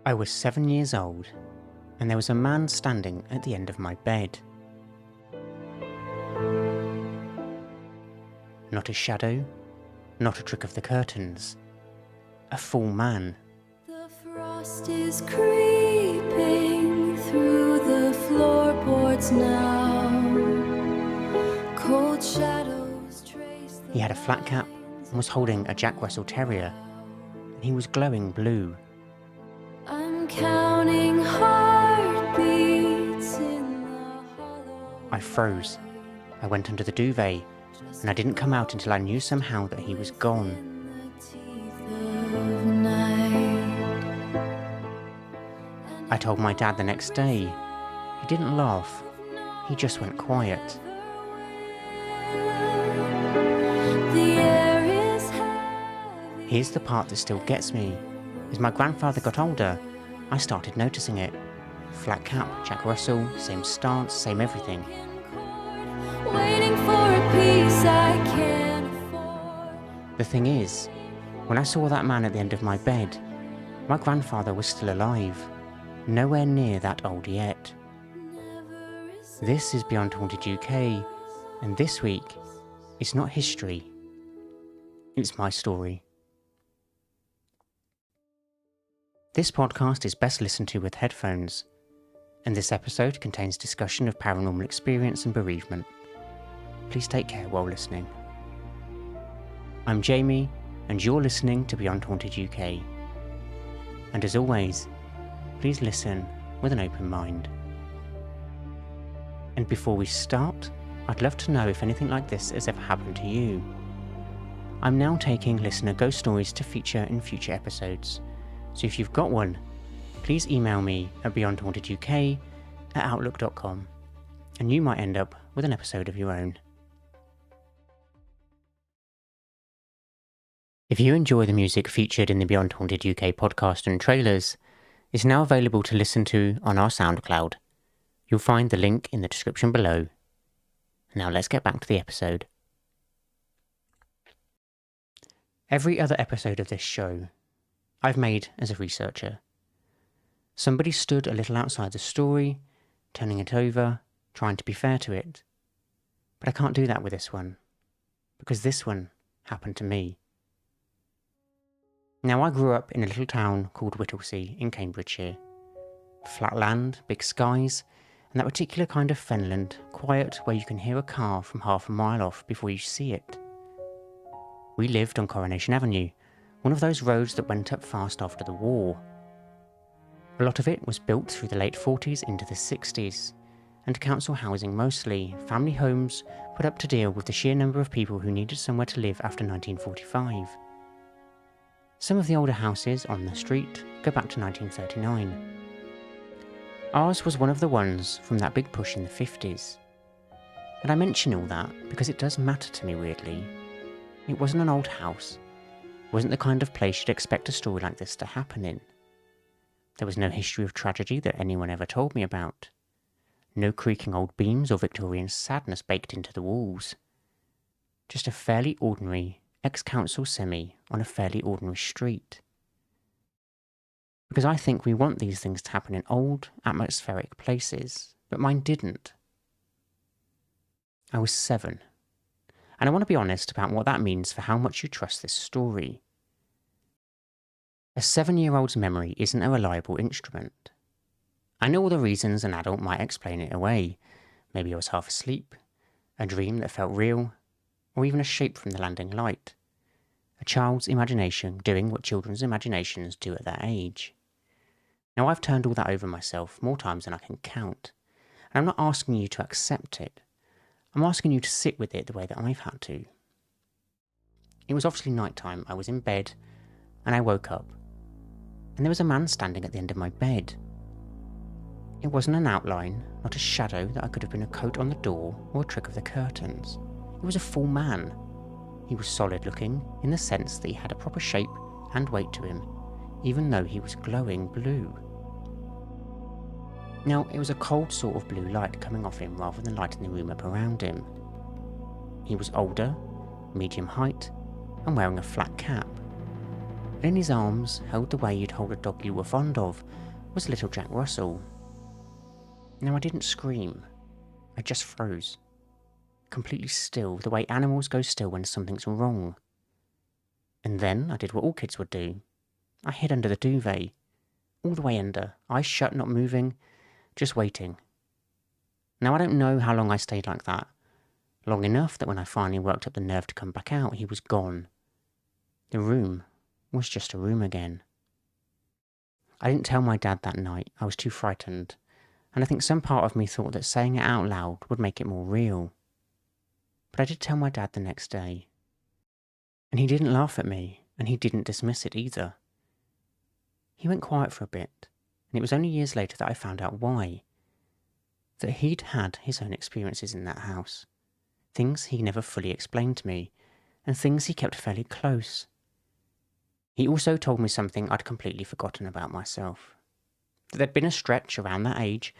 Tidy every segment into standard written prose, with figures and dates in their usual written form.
I was 7 years old, and there was a man standing at the end of my bed. Not a shadow, not a trick of the curtains. A full man. The frost is creeping through the floorboards now. Cold shadows trace the He had a flat cap and was holding a Jack Russell Terrier, and he was glowing blue. I'm counting heartbeats in the hollow. I froze. I went under the duvet, and I didn't come out until I knew somehow that he was gone. In the teeth of night. I told my dad the next day. He didn't laugh. He just went quiet. The air is heavy. Here's the part that still gets me. As my grandfather got older, I started noticing it. Flat cap, Jack Russell, same stance, same everything. Waiting for a piece I can't afford. The thing is, when I saw that man at the end of my bed, my grandfather was still alive, nowhere near that old yet. This is Beyond Haunted UK, and this week, it's not history, it's my story. This podcast is best listened to with headphones, and this episode contains discussion of paranormal experience and bereavement. Please take care while listening. I'm Jamie, and you're listening to Beyond Haunted UK. And as always, please listen with an open mind. And before we start, I'd love to know if anything like this has ever happened to you. I'm now taking listener ghost stories to feature in future episodes, so if you've got one, please email me at beyondhaunteduk@outlook.com, and you might end up with an episode of your own. If you enjoy the music featured in the Beyond Haunted UK podcast and trailers, it's now available to listen to on our SoundCloud. You'll find the link in the description below. Now let's get back to the episode. Every other episode of this show I've made as a researcher. Somebody stood a little outside the story, turning it over, trying to be fair to it. But I can't do that with this one, because this one happened to me. Now, I grew up in a little town called Whittlesea in Cambridgeshire. Flat land, big skies, and that particular kind of fenland, quiet where you can hear a car from half a mile off before you see it. We lived on Coronation Avenue, one of those roads that went up fast after the war. A lot of it was built through the late 40s into the 60s, and council housing mostly, family homes put up to deal with the sheer number of people who needed somewhere to live after 1945. Some of the older houses on the street go back to 1939. Ours was one of the ones from that big push in the 50s. And I mention all that because it does matter to me weirdly. It wasn't an old house. Wasn't the kind of place you'd expect a story like this to happen in. There was no history of tragedy that anyone ever told me about. No creaking old beams or Victorian sadness baked into the walls. Just a fairly ordinary ex-council semi on a fairly ordinary street. Because I think we want these things to happen in old, atmospheric places, but mine didn't. I was 7. And I want to be honest about what that means for how much you trust this story. A 7-year-old's memory isn't a reliable instrument. I know all the reasons an adult might explain it away. Maybe I was half asleep, a dream that felt real, or even a shape from the landing light. A child's imagination doing what children's imaginations do at that age. Now, I've turned all that over myself more times than I can count, and I'm not asking you to accept it. I'm asking you to sit with it the way that I've had to. It was obviously night time. I was in bed, and I woke up, and there was a man standing at the end of my bed. It wasn't an outline, not a shadow that could have been a coat on the door or a trick of the curtains. It was a full man. He was solid looking in the sense that he had a proper shape and weight to him, even though he was glowing blue. Now, it was a cold sort of blue light coming off him rather than lighting the room up around him. He was older, medium height, and wearing a flat cap. and in his arms, held the way you'd hold a dog you were fond of, was little Jack Russell. Now I didn't scream, I just froze. Completely still, the way animals go still when something's wrong. And then I did what all kids would do. I hid under the duvet, all the way under, eyes shut, not moving, just waiting. Now I don't know how long I stayed like that. Long enough that when I finally worked up the nerve to come back out, he was gone. The room was just a room again. I didn't tell my dad that night, I was too frightened, and I think some part of me thought that saying it out loud would make it more real. But I did tell my dad the next day. And he didn't laugh at me, and he didn't dismiss it either. He went quiet for a bit, and it was only years later that I found out why. That he'd had his own experiences in that house. Things he never fully explained to me, and things he kept fairly close. He also told me something I'd completely forgotten about myself. That there'd been a stretch around that age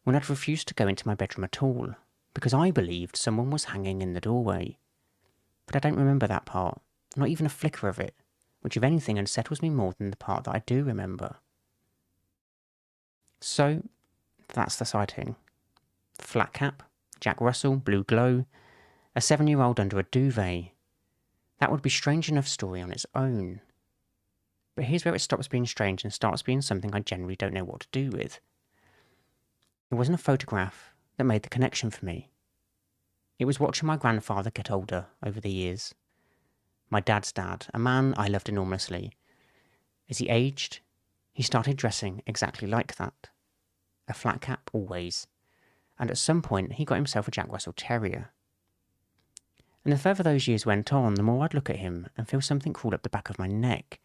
when I'd refused to go into my bedroom at all, because I believed someone was hanging in the doorway. But I don't remember that part, not even a flicker of it, which if anything unsettles me more than the part that I do remember. So, that's the sighting. Flat cap, Jack Russell, blue glow, a 7-year-old under a duvet. That would be strange enough story on its own. But here's where it stops being strange and starts being something I generally don't know what to do with. It wasn't a photograph that made the connection for me. It was watching my grandfather get older over the years. My dad's dad, a man I loved enormously. As he aged, he started dressing exactly like that. A flat cap always. And at some point he got himself a Jack Russell Terrier. And the further those years went on, the more I'd look at him and feel something crawl up the back of my neck.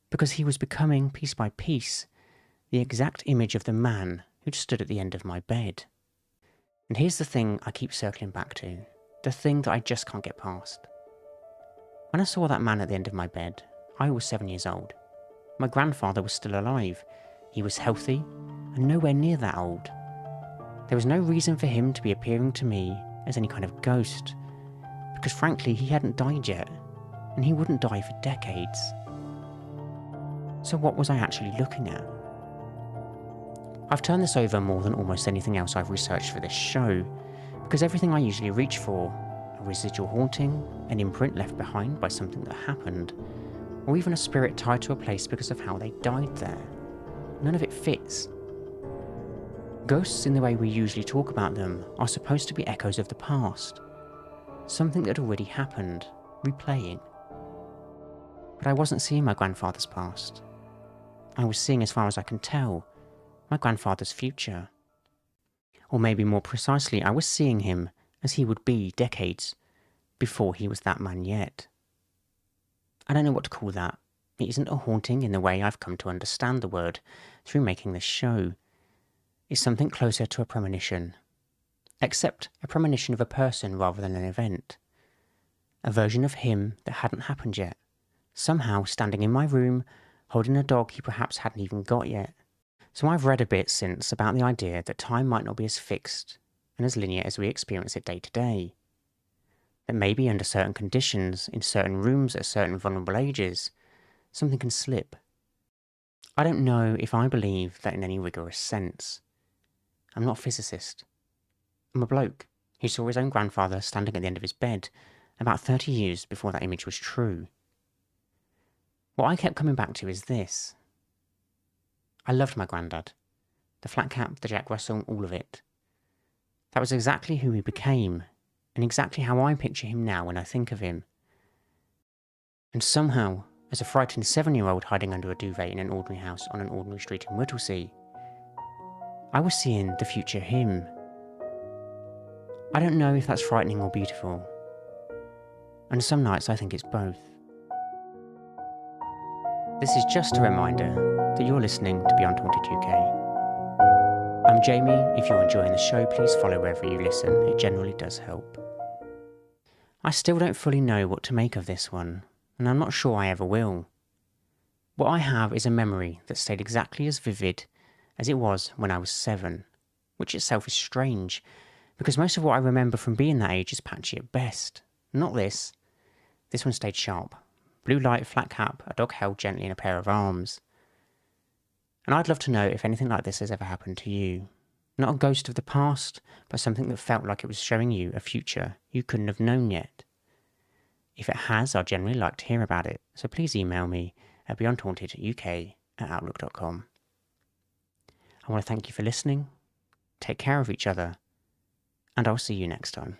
Because he was becoming, piece by piece, the exact image of the man who'd stood at the end of my bed. And here's the thing I keep circling back to, the thing that I just can't get past. When I saw that man at the end of my bed, I was 7 years old. My grandfather was still alive. He was healthy and nowhere near that old. There was no reason for him to be appearing to me as any kind of ghost, because frankly he hadn't died yet, and he wouldn't die for decades. So what was I actually looking at? I've turned this over more than almost anything else I've researched for this show, because everything I usually reach for, a residual haunting, an imprint left behind by something that happened, or even a spirit tied to a place because of how they died there, none of it fits. Ghosts, in the way we usually talk about them, are supposed to be echoes of the past, something that had already happened, replaying. But I wasn't seeing my grandfather's past. I was seeing, as far as I can tell, my grandfather's future. Or maybe more precisely, I was seeing him as he would be decades before he was that man yet. I don't know what to call that. It isn't a haunting in the way I've come to understand the word through making this show. It's something closer to a premonition. Except a premonition of a person rather than an event. A version of him that hadn't happened yet. Somehow standing in my room, holding a dog he perhaps hadn't even got yet. So I've read a bit since about the idea that time might not be as fixed and as linear as we experience it day to day. That maybe under certain conditions, in certain rooms at certain vulnerable ages, something can slip. I don't know if I believe that in any rigorous sense. I'm not a physicist. I'm a bloke who saw his own grandfather standing at the end of his bed about 30 years before that image was true. What I kept coming back to is this. I loved my granddad. The flat cap, the Jack Russell, all of it. That was exactly who he became, and exactly how I picture him now when I think of him. And somehow, as a frightened 7-year-old hiding under a duvet in an ordinary house on an ordinary street in Whittlesea, I was seeing the future him. I don't know if that's frightening or beautiful, and some nights I think it's both. This is just a reminder that you're listening to Beyond Haunted UK. I'm Jamie. If you're enjoying the show, please follow wherever you listen. It generally does help. I still don't fully know what to make of this one, and I'm not sure I ever will. What I have is a memory that stayed exactly as vivid as it was when I was 7, which itself is strange, because most of what I remember from being that age is patchy at best. Not this. This one stayed sharp. blue light, flat cap, a dog held gently in a pair of arms. And I'd love to know if anything like this has ever happened to you. Not a ghost of the past, but something that felt like it was showing you a future you couldn't have known yet. If it has, I'd generally like to hear about it, so please email me at beyondhaunteduk@outlook.com. I want to thank you for listening, take care of each other, and I'll see you next time.